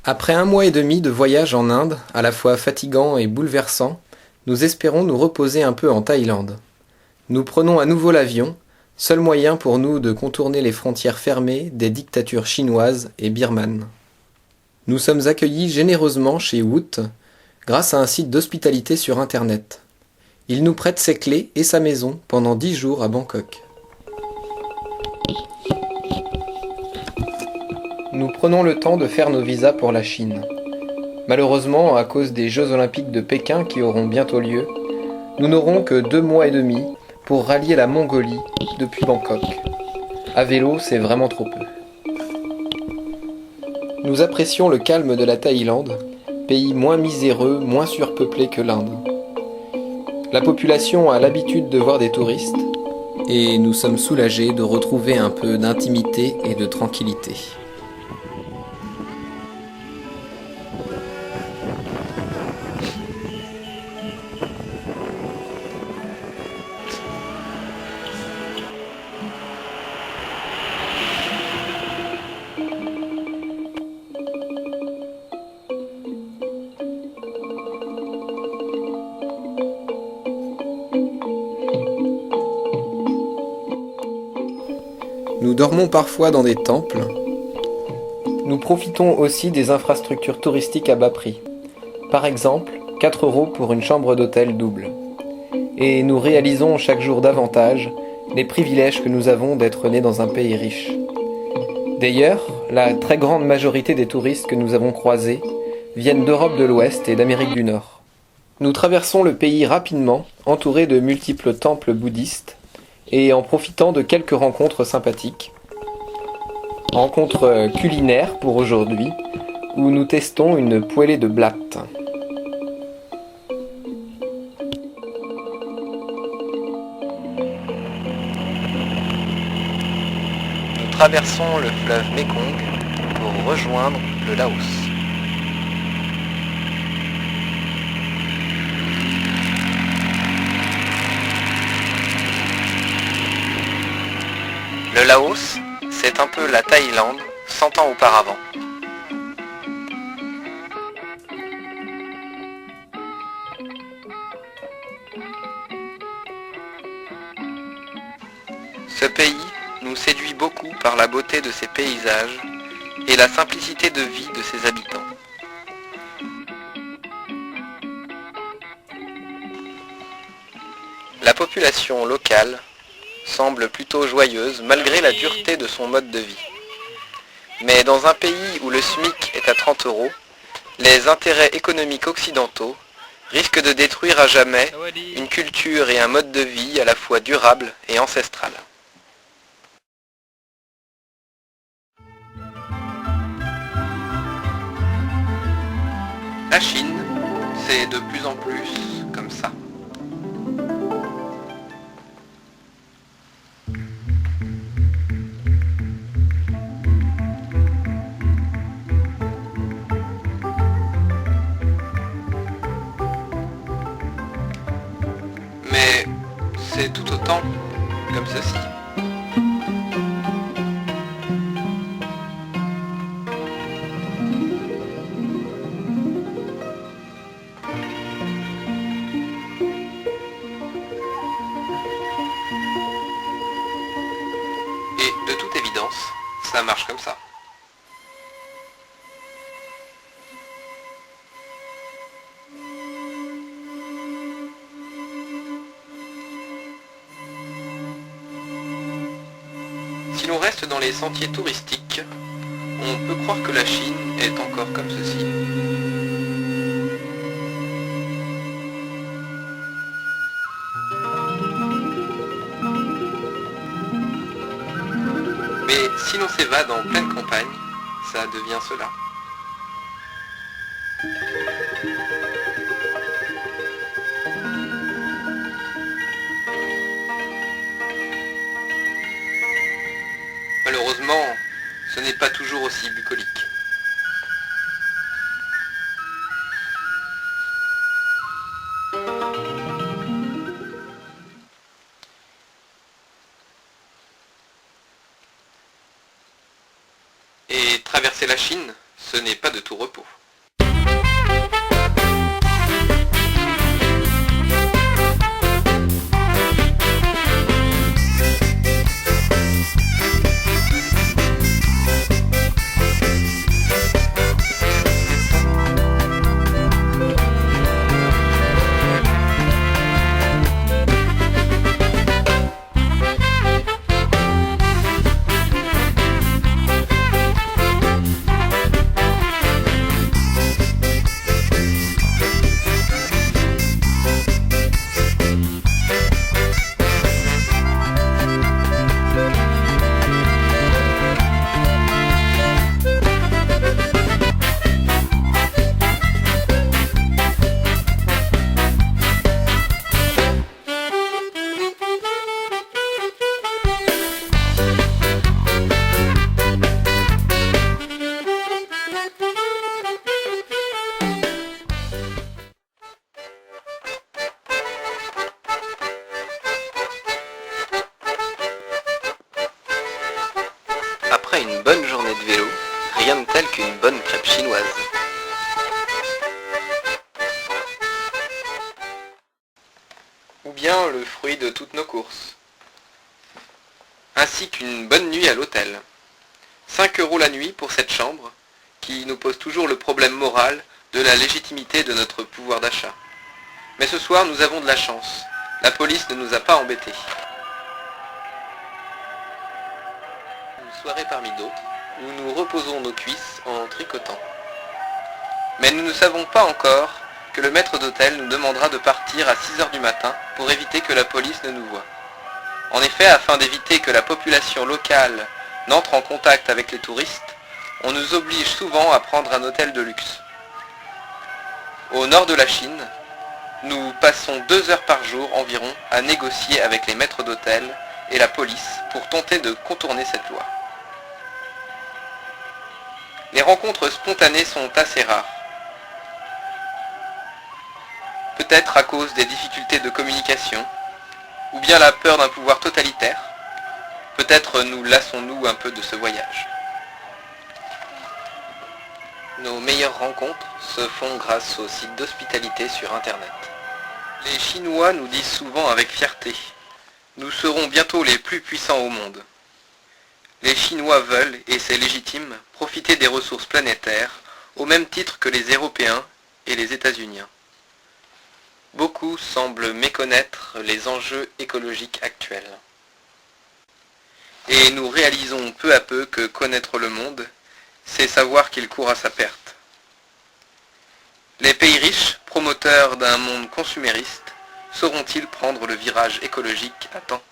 Après 1 mois et demi de voyage en Inde, à la fois fatigant et bouleversant, nous espérons nous reposer un peu en Thaïlande. Nous prenons à nouveau l'avion, seul moyen pour nous de contourner les frontières fermées des dictatures chinoises et birmanes. Nous sommes accueillis généreusement chez Woot, grâce à un site d'hospitalité sur Internet. Il nous prête ses clés et sa maison pendant 10 jours à Bangkok. Nous prenons le temps de faire nos visas pour la Chine. Malheureusement, à cause des Jeux Olympiques de Pékin qui auront bientôt lieu, nous n'aurons que 2 mois et demi pour rallier la Mongolie depuis Bangkok. À vélo, c'est vraiment trop peu. Nous apprécions le calme de la Thaïlande, pays moins miséreux, moins surpeuplé que l'Inde. La population a l'habitude de voir des touristes, et nous sommes soulagés de retrouver un peu d'intimité et de tranquillité. Nous dormons parfois dans des temples. Nous profitons aussi des infrastructures touristiques à bas prix. Par exemple, 4 € pour une chambre d'hôtel double. Et nous réalisons chaque jour davantage les privilèges que nous avons d'être nés dans un pays riche. D'ailleurs, la très grande majorité des touristes que nous avons croisés viennent d'Europe de l'Ouest et d'Amérique du Nord. Nous traversons le pays rapidement, entourés de multiples temples bouddhistes, et en profitant de quelques rencontres sympathiques. Rencontres culinaires pour aujourd'hui, où nous testons une poêlée de blatte. Nous traversons le fleuve Mekong pour rejoindre le Laos. Le Laos, c'est un peu la Thaïlande 100 ans auparavant. Ce pays nous séduit beaucoup par la beauté de ses paysages et la simplicité de vie de ses habitants. La population locale semble plutôt joyeuse malgré la dureté de son mode de vie. Mais dans un pays où le SMIC est à 30 €, les intérêts économiques occidentaux risquent de détruire à jamais une culture et un mode de vie à la fois durable et ancestral. La Chine, c'est de plus en plus comme ça. Mais c'est tout autant comme ceci. Et de toute évidence, ça marche comme ça. Si l'on reste dans les sentiers touristiques, on peut croire que la Chine est encore comme ceci. Mais si l'on s'évade en pleine campagne, ça devient cela. Malheureusement, ce n'est pas toujours aussi bucolique. Et traverser la Chine, ce n'est pas de tout repos. Après une bonne journée de vélo, rien de tel qu'une bonne crêpe chinoise. Ou bien le fruit de toutes nos courses. Ainsi qu'une bonne nuit à l'hôtel. 5 € la nuit pour cette chambre, qui nous pose toujours le problème moral de la légitimité de notre pouvoir d'achat. Mais ce soir, nous avons de la chance. La police ne nous a pas embêtés. Une soirée parmi d'autres, où nous reposons nos cuisses en tricotant. Mais nous ne savons pas encore que le maître d'hôtel nous demandera de partir à 6 h du matin pour éviter que la police ne nous voie. En effet, afin d'éviter que la population locale n'entre en contact avec les touristes, on nous oblige souvent à prendre un hôtel de luxe. Au nord de la Chine, nous passons 2 heures par jour environ à négocier avec les maîtres d'hôtel et la police pour tenter de contourner cette loi. Les rencontres spontanées sont assez rares. Peut-être à cause des difficultés de communication, ou bien la peur d'un pouvoir totalitaire. Peut-être nous lassons-nous un peu de ce voyage. Nos meilleures rencontres se font grâce aux sites d'hospitalité sur Internet. Les Chinois nous disent souvent avec fierté « Nous serons bientôt les plus puissants au monde ». Les Chinois veulent, et c'est légitime, profiter des ressources planétaires au même titre que les Européens et les États-Unis. Beaucoup semblent méconnaître les enjeux écologiques actuels. Et nous réalisons peu à peu que connaître le monde, c'est savoir qu'il court à sa perte. Les pays riches, promoteurs d'un monde consumériste, sauront-ils prendre le virage écologique à temps ?